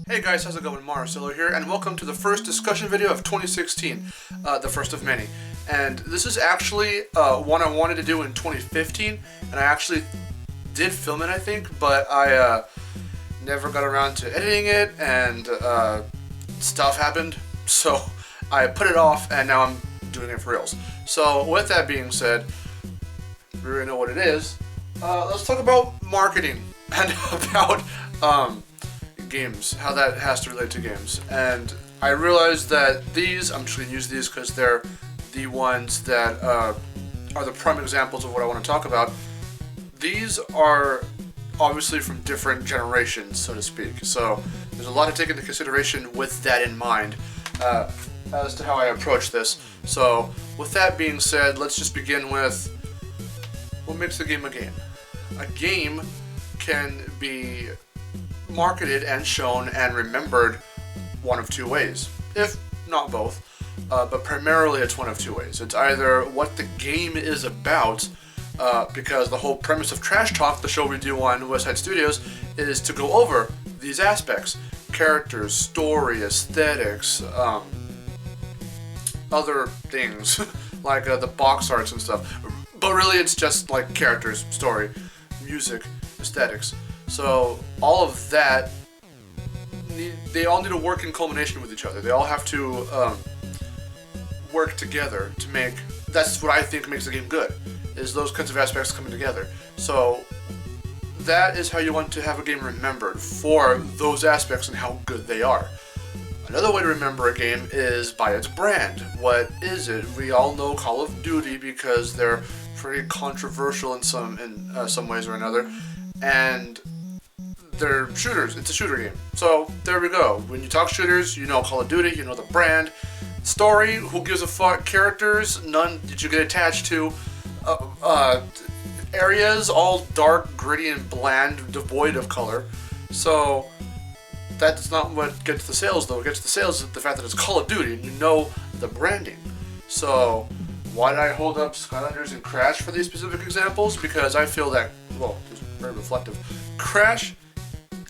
Hey guys, how's it going? Marcelo here, and welcome to the first discussion video of 2016, the first of many. And this is actually one I wanted to do in 2015, and I actually did film it, I think, but I never got around to editing it, and stuff happened, so I put it off, and now I'm doing it for reals. So with that being said, we already know what it is. Let's talk about marketing and about games, how that has to relate to games. And I realized that I'm just going to use these because they're the ones that are the prime examples of what I want to talk about. These are obviously from different generations, so to speak. So there's a lot to take into consideration with that in mind as to how I approach this. So with that being said, let's just begin with what makes a game a game. A game can be marketed and shown and remembered one of two ways, if not both, but primarily it's one of two ways. It's either what the game is about, because the whole premise of Trash Talk, the show we do on West Side Studios, is to go over these aspects: characters, story, aesthetics, other things like the box arts and stuff. But really it's just like characters, story, music, aesthetics. So all of that, they all need to work in culmination with each other. They all have to work together to make. That's what I think makes a game good, is those kinds of aspects coming together. So that is how you want to have a game remembered, for those aspects and how good they are. Another way to remember a game is by its brand. What is it? We all know Call of Duty because they're pretty controversial in some ways or another, and they're shooters. It's a shooter game. So there we go. When you talk shooters, you know Call of Duty, you know the brand. Story, who gives a fuck? Characters, none that you get attached to. Areas, all dark, gritty, and bland, devoid of color. So that's not what gets the sales, though. What gets the sales is the fact that it's Call of Duty, and you know the branding. So why did I hold up Skylanders and Crash for these specific examples? Because I feel that, well, it's very reflective. Crash,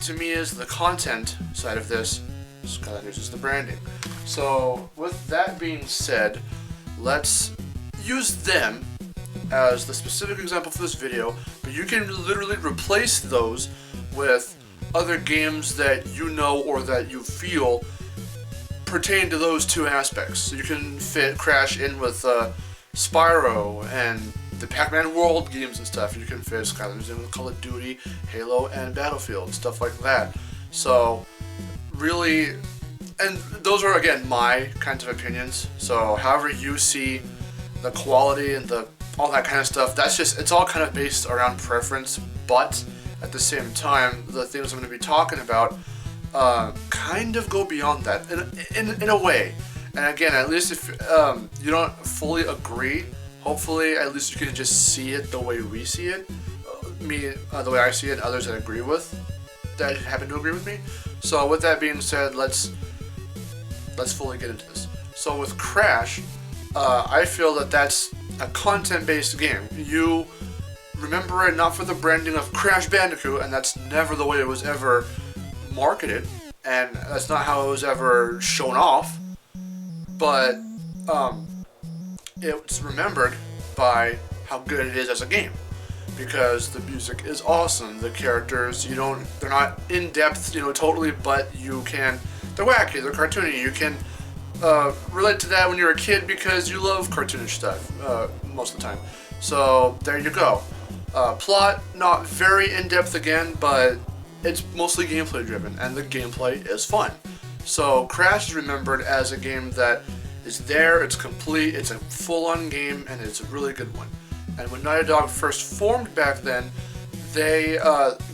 to me, is the content side of this. Skylanders is the branding. So with that being said, let's use them as the specific example for this video, but you can literally replace those with other games that you know or that you feel pertain to those two aspects. So you can fit Crash in with Spyro and the Pac-Man World games and stuff. You can fit Skylanders in with Call of Duty, Halo, and Battlefield, stuff like that. So really, and those are again my kinds of opinions. So however you see the quality and all that kind of stuff, it's all kind of based around preference. But at the same time, the things I'm going to be talking about kind of go beyond that in a way. And again, at least if you don't fully agree, hopefully at least you can just see it the way we see it, the way I see it, and others that agree with, that happen to agree with me. So with that being said, let's fully get into this. So with Crash, I feel that that's a content-based game. You remember it not for the branding of Crash Bandicoot, and that's never the way it was ever marketed, and that's not how it was ever shown off, but it's remembered by how good it is as a game, because the music is awesome, the characters, they're not in depth, totally, but they're wacky, they're cartoony, you can relate to that when you're a kid because you love cartoonish stuff most of the time. So there you go. Plot, not very in-depth again, but it's mostly gameplay driven, and the gameplay is fun. So Crash is remembered as a game that is there, it's complete, it's a full-on game, and it's a really good one. And when Naughty Dog first formed back then,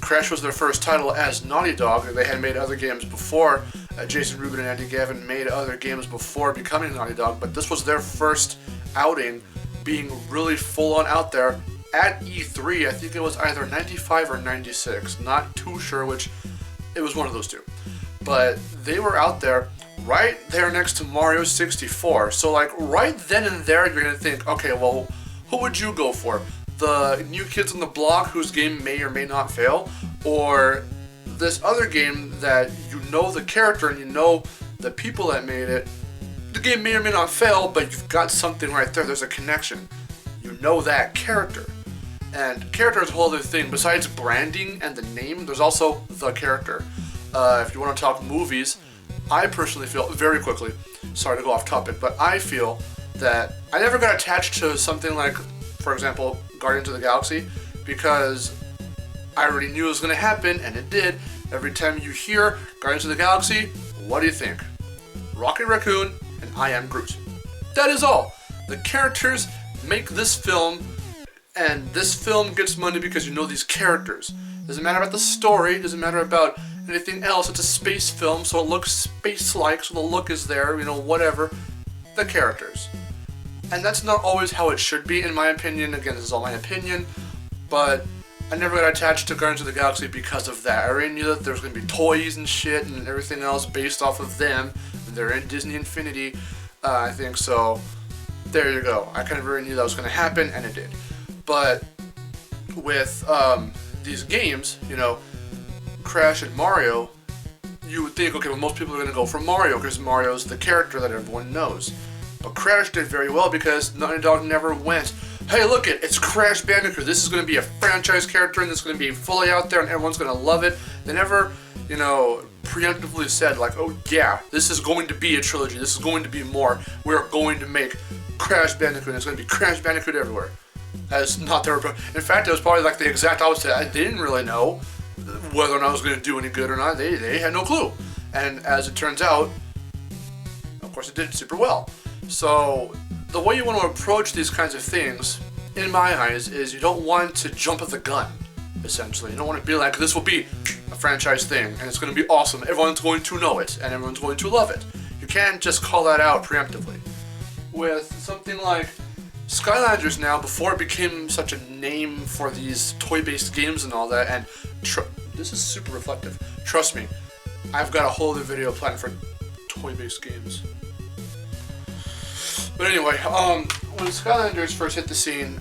Crash was their first title as Naughty Dog. They had made other games before. Jason Rubin and Andy Gavin made other games before becoming Naughty Dog, but this was their first outing, being really full-on out there at E3. I think it was either 95 or 96, not too sure which. It was one of those two. But they were out there, right there next to Mario 64. So like right then and there, you're going to think, okay, well, who would you go for? The new kids on the block whose game may or may not fail, or this other game that you know the character and you know the people that made it, the game may or may not fail, but you've got something right there. There's a connection. You know that character. And character is a whole other thing. Besides branding and the name, there's also the character. If you want to talk movies, I personally feel, very quickly, sorry to go off topic, but I feel that I never got attached to something like, for example, Guardians of the Galaxy, because I already knew it was going to happen, and it did. Every time you hear Guardians of the Galaxy, what do you think? Rocket Raccoon and I Am Groot. That is all. The characters make this film, and this film gets money because you know these characters. Doesn't matter about the story, doesn't matter about anything else. It's a space film, so it looks space-like, so the look is there, whatever. The characters. And that's not always how it should be, in my opinion. Again, this is all my opinion, but I never got attached to Guardians of the Galaxy because of that. I already knew that there was going to be toys and shit and everything else based off of them. They're in Disney Infinity, I think, so there you go. I kind of already knew that was going to happen, and it did. But with these games, Crash and Mario, you would think, okay, well, most people are going to go for Mario because Mario's the character that everyone knows. But Crash did very well because Naughty Dog never went, hey, look it's Crash Bandicoot. This is going to be a franchise character and it's going to be fully out there and everyone's going to love it. They never, preemptively said, like, oh yeah, this is going to be a trilogy. This is going to be more. We're going to make Crash Bandicoot and it's going to be Crash Bandicoot everywhere. That is not their approach. In fact, it was probably like the exact opposite. They didn't really know whether or not it was going to do any good or not. They had no clue. And as it turns out, of course, it did super well. So the way you want to approach these kinds of things, in my eyes, is you don't want to jump at the gun, essentially. You don't want to be like, this will be a franchise thing, and it's going to be awesome. Everyone's going to know it, and everyone's going to love it. You can't just call that out preemptively. With something like Skylanders now, before it became such a name for these toy-based games and all that, and this is super reflective. Trust me, I've got a whole other video planned for toy-based games. But anyway, when Skylanders first hit the scene,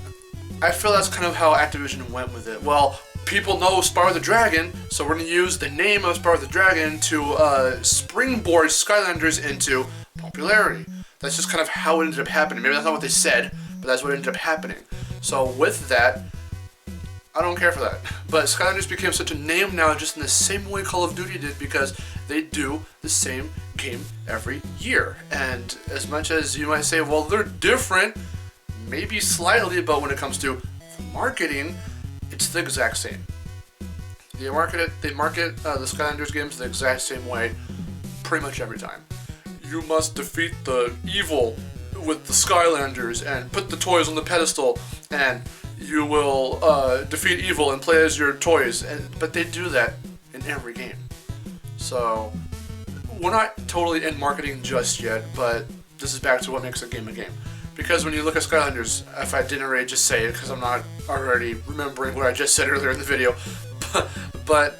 I feel that's kind of how Activision went with it. Well, people know Spyro the Dragon, so we're going to use the name of Spyro the Dragon to springboard Skylanders into popularity. That's just kind of how it ended up happening. Maybe that's not what they said, but that's what ended up happening. So with that, I don't care for that. But Skylanders became such a name now just in the same way Call of Duty did because they do the same game every year. And as much as you might say, well, they're different, maybe slightly, but when it comes to marketing, it's the exact same. They market the Skylanders games the exact same way pretty much every time. You must defeat the evil with the Skylanders and put the toys on the pedestal, and you will defeat evil and play as your toys. But they do that in every game. So we're not totally in marketing just yet, but this is back to what makes a game a game. Because when you look at Skylanders, if I didn't already just say it, because I'm not already remembering what I just said earlier in the video, but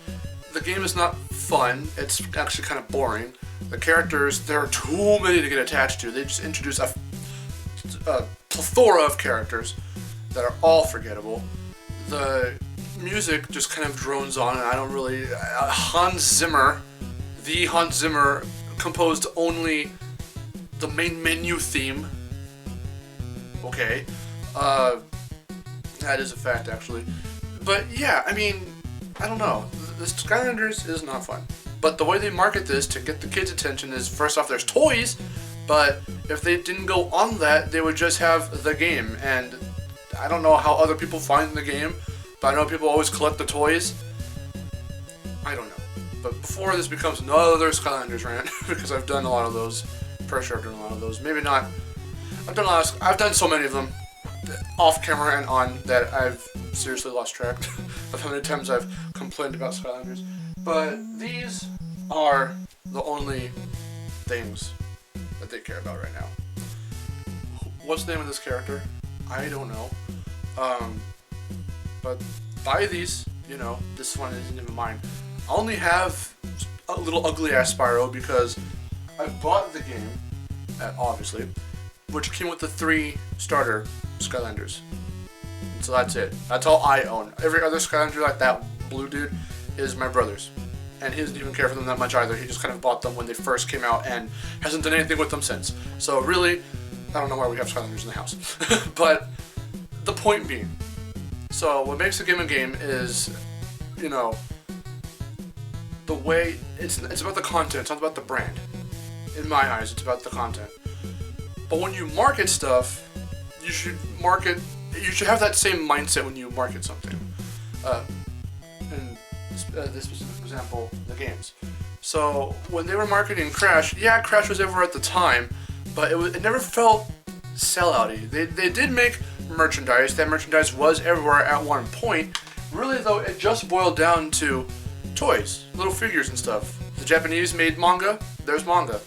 the game is not fun. It's actually kind of boring. The characters, there are too many to get attached to. They just introduce a plethora of characters that are all forgettable. The music just kind of drones on, and I don't really... Hans Zimmer composed only the main menu theme. Okay. That is a fact, actually. But yeah, I mean, I don't know. The Skylanders is not fun. But the way they market this to get the kids' attention is, first off, there's toys, but if they didn't go on that, they would just have the game. And I don't know how other people find the game, but I know people always collect the toys. I don't know. But before this becomes another Skylanders rant, because I've done a lot of those. Pretty sure I've done a lot of those. Maybe not. I've done so many of them, off camera and on, that I've seriously lost track of how many times I've complained about Skylanders. But these are the only things that they care about right now. What's the name of this character? I don't know. But buy these, this one isn't even mine. I only have a little ugly ass Spyro because I bought the game, obviously, which came with the 3 starter Skylanders. So that's it. That's all I own. Every other Skylander like that blue dude is my brother's. and he doesn't even care for them that much either. He just kind of bought them when they first came out and hasn't done anything with them since. So really, I don't know why we have Skylanders in the house. But the point being, so what makes a game is, you know, the way, it's about the content, it's not about the brand. In my eyes, it's about the content. But when you market stuff, you should have that same mindset when you market something. In this specific example, the games. So when they were marketing Crash, yeah, Crash was everywhere at the time, but it never felt sellout-y. They did make merchandise. That merchandise was everywhere at one point. Really, though, it just boiled down to toys, little figures and stuff. The Japanese made manga. There's manga.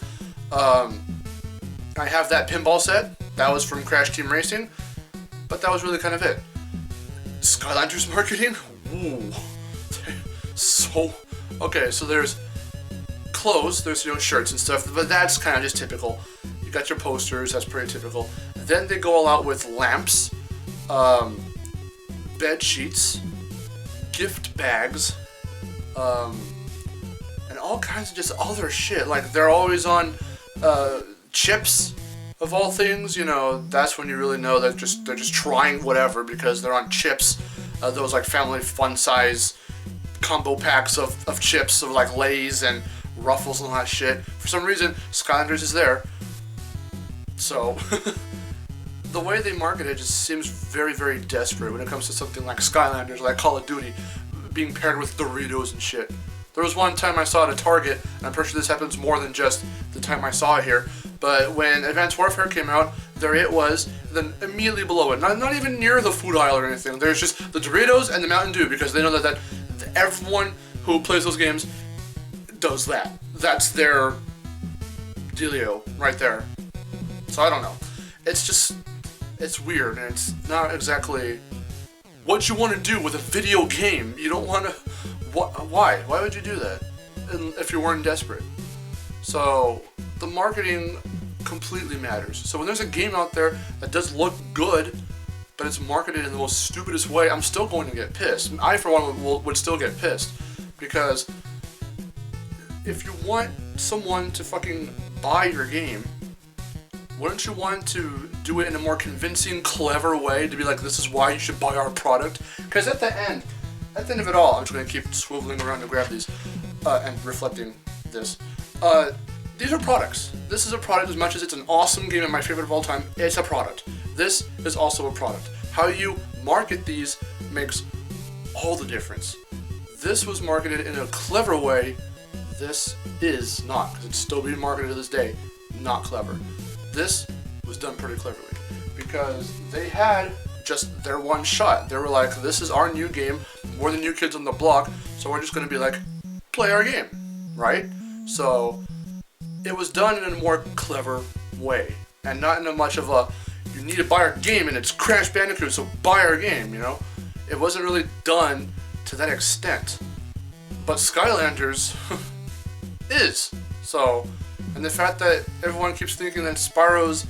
I have that pinball set. That was from Crash Team Racing, but that was really kind of it. Skylanders marketing? Ooh. So, okay, so there's clothes, there's, you know, shirts and stuff, but that's kind of just typical. You got your posters, that's pretty typical. Then they go all out with lamps, bed sheets, gift bags, and all kinds of just other shit. Like, they're always on chips, of all things. You know, that's when you really know that they're just trying whatever, because they're on chips. Those like family fun size combo packs of chips, of like Lay's and Ruffles and all that shit. For some reason, Skylanders is there. So the way they market it just seems very, very desperate when it comes to something like Skylanders, like Call of Duty, being paired with Doritos and shit. There was one time I saw it at Target, and I'm pretty sure this happens more than just the time I saw it here, but when Advanced Warfare came out, there it was, then immediately below it, not even near the food aisle or anything, there's just the Doritos and the Mountain Dew, because they know that everyone who plays those games does that. That's their dealio right there. So I don't know. It's weird, and it's not exactly what you want to do with a video game. You don't want to... Why? Why would you do that if you weren't desperate? So the marketing completely matters. So when there's a game out there that does look good, but it's marketed in the most stupidest way, I'm still going to get pissed. I, for one, would still get pissed. Because if you want someone to fucking buy your game, wouldn't you want to do it in a more convincing, clever way to be like, this is why you should buy our product? Because at the end of it all, I'm just going to keep swiveling around to grab these and reflecting this. These are products. This is a product. As much as it's an awesome game and my favorite of all time, it's a product. This is also a product. How you market these makes all the difference. This was marketed in a clever way. This is not, because it's still being marketed to this day, not clever. This was done pretty cleverly, because they had just their one shot. They were like, this is our new game, we're the new kids on the block, so we're just going to be like, play our game, right? So it was done in a more clever way, and not in a much of a, you need to buy our game and it's Crash Bandicoot, so buy our game, you know? It wasn't really done to that extent. But Skylanders is. So, and the fact that everyone keeps thinking that Spyro's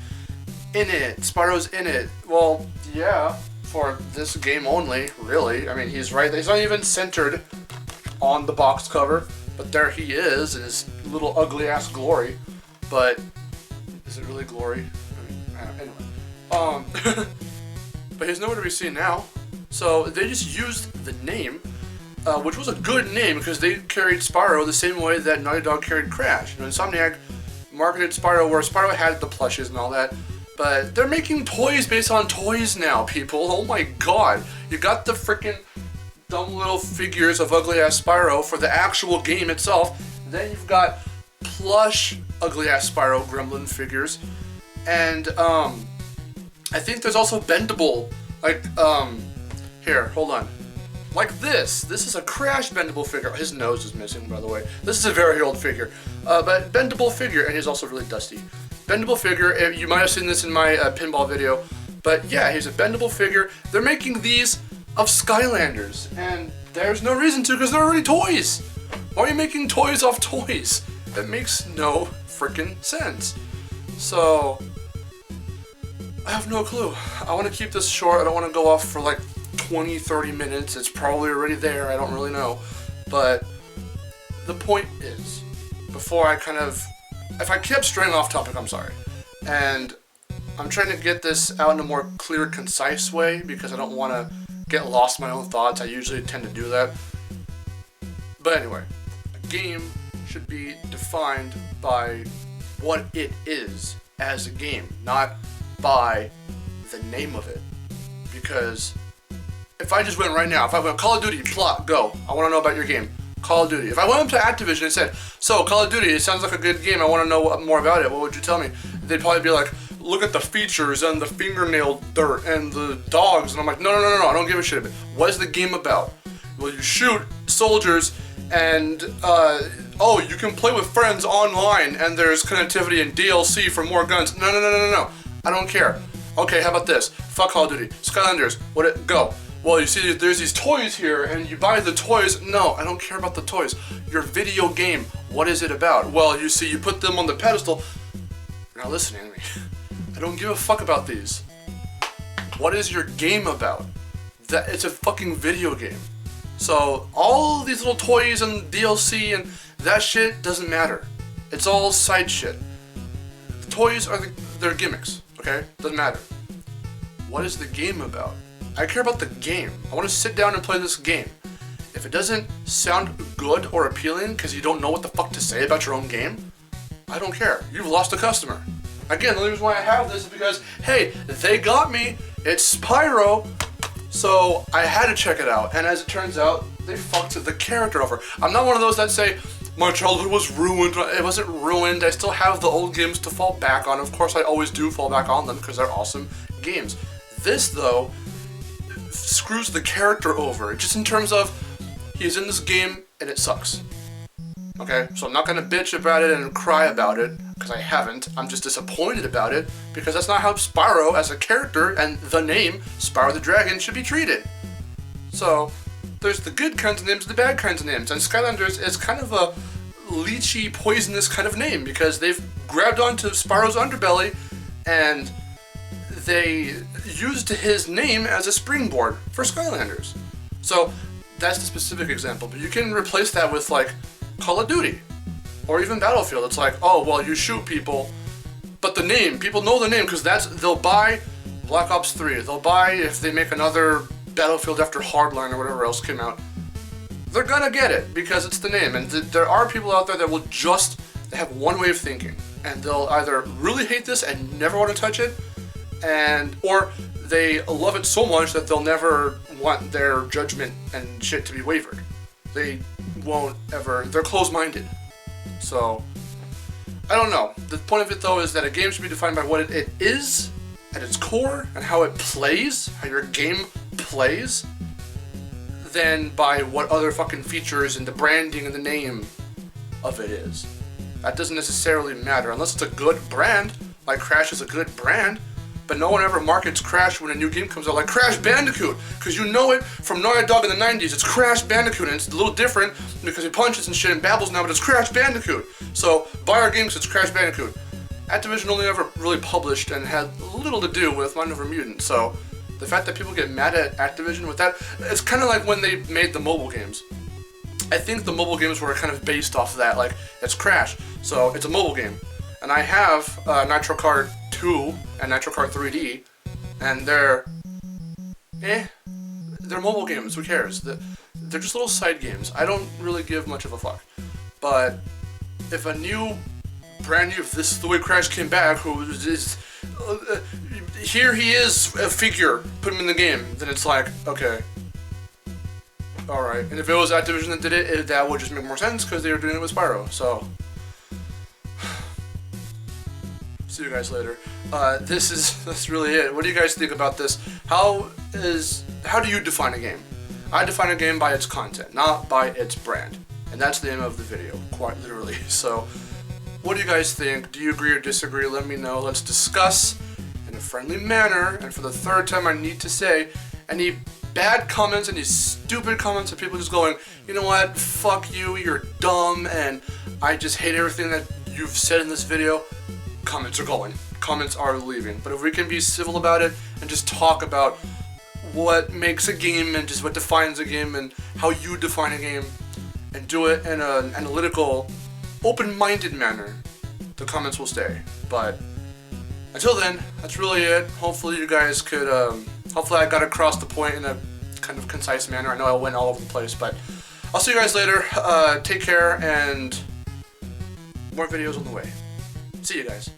in it, well, yeah, for this game only, really. I mean, he's right there. He's not even centered on the box cover, but there he is in his little ugly ass glory. But is it really glory? I mean, anyway. But he's nowhere to be seen now. So they just used the name, which was a good name, because they carried Spyro the same way that Naughty Dog carried Crash. You know, Insomniac marketed Spyro where Spyro had the plushes and all that. But they're making toys based on toys now, people. Oh my god. You got the freaking dumb little figures of ugly-ass Spyro for the actual game itself. Then you've got plush ugly-ass Spyro Gremlin figures. And, I think there's also bendable, like, here, hold on. Like this. This is a Crash bendable figure. His nose is missing, by the way. This is a very old figure. But bendable figure, and he's also really dusty. Bendable figure, you might have seen this in my pinball video, but yeah, here's a bendable figure. They're making these of Skylanders, and there's no reason to, because they're already toys. Why are you making toys off toys? That makes no freaking sense. So, I have no clue. I want to keep this short. I don't want to go off for like 20, 30 minutes. It's probably already there. I don't really know. But the point is, before I if I kept straying off topic, I'm sorry. And I'm trying to get this out in a more clear, concise way because I don't want to get lost in my own thoughts. I usually tend to do that. But anyway, a game should be defined by what it is as a game, not by the name of it. Because if I just went right now, if I went Call of Duty, plot, go. I want to know about your game. Call of Duty. If I went up to Activision and said, so Call of Duty, it sounds like a good game, I want to know more about it, what would you tell me? They'd probably be like, look at the features and the fingernail dirt and the dogs. And I'm like, no, I don't give a shit. What is the game about? Well, you shoot soldiers and, you can play with friends online and there's connectivity and DLC for more guns. No. I don't care. Okay, how about this? Fuck Call of Duty. Skylanders, go. Well, you see, there's these toys here, and you buy the toys. No, I don't care about the toys. Your video game, what is it about? Well, you see, you put them on the pedestal. You're not listening to me. I don't give a fuck about these. What is your game about? It's a fucking video game. So, all these little toys and DLC and that shit doesn't matter. It's all side shit. The toys they're gimmicks. Okay? Doesn't matter. What is the game about? I care about the game. I want to sit down and play this game. If it doesn't sound good or appealing because you don't know what the fuck to say about your own game, I don't care. You've lost a customer. Again, the only reason why I have this is because, hey, they got me. It's Spyro. So I had to check it out. And as it turns out, they fucked the character over. I'm not one of those that say, my childhood was ruined. It wasn't ruined. I still have the old games to fall back on. Of course, I always do fall back on them because they're awesome games. This, though, screws the character over. Just in terms of, he's in this game and it sucks. Okay? So I'm not going to bitch about it and cry about it because I haven't. I'm just disappointed about it because that's not how Spyro as a character and the name, Spyro the Dragon, should be treated. So, there's the good kinds of names and the bad kinds of names. And Skylanders is kind of a leechy, poisonous kind of name because they've grabbed onto Spyro's underbelly and they used his name as a springboard for Skylanders. So that's the specific example. But you can replace that with like Call of Duty or even Battlefield. It's like, oh, well, you shoot people, but the name, people know the name because they'll buy Black Ops 3. They'll buy if they make another Battlefield after Hardline or whatever else came out. They're gonna get it because it's the name. And there are people out there that will they have one way of thinking. And they'll either really hate this and never want to touch it, or they love it so much that they'll never want their judgment and shit to be wavered. They won't ever, they're closed-minded. So, I don't know. The point of it though is that a game should be defined by what it is at its core and how it plays, how your game plays, than by what other fucking features and the branding and the name of it is. That doesn't necessarily matter unless it's a good brand, like Crash is a good brand. But no one ever markets Crash when a new game comes out like Crash Bandicoot, because you know it from Naughty Dog in the 90s. It's Crash Bandicoot, and it's a little different because he punches and shit and babbles now, but it's Crash Bandicoot. So buy our games, it's Crash Bandicoot. Activision only ever really published and had little to do with Mind Over Mutant, so the fact that people get mad at Activision with that, it's kind of like when they made the mobile games. I think the mobile games were kind of based off of that, like, it's Crash, so it's a mobile game. And I have Nitro Kart 2 and Nitro Kart 3D, and they're mobile games, who cares? They're just little side games. I don't really give much of a fuck. But if a new, brand new, if this is the way Crash came back, who is, here he is, a figure, put him in the game, then it's like, okay. Alright, and if it was Activision that did it, that would just make more sense, because they were doing it with Spyro, so. See you guys later. That's really it. What do you guys think about this? How do you define a game? I define a game by its content, not by its brand. And that's the name of the video, quite literally. So, what do you guys think? Do you agree or disagree? Let me know. Let's discuss in a friendly manner. And for the third time, I need to say, any bad comments, any stupid comments of people just going, you know what, fuck you, you're dumb, and I just hate everything that you've said in this video, comments are going. Comments are leaving. But if we can be civil about it and just talk about what makes a game and just what defines a game and how you define a game and do it in an analytical, open-minded manner, the comments will stay. But until then, that's really it. Hopefully you guys could, hopefully I got across the point in a kind of concise manner. I know I went all over the place, but I'll see you guys later. Take care, and more videos on the way. See you guys.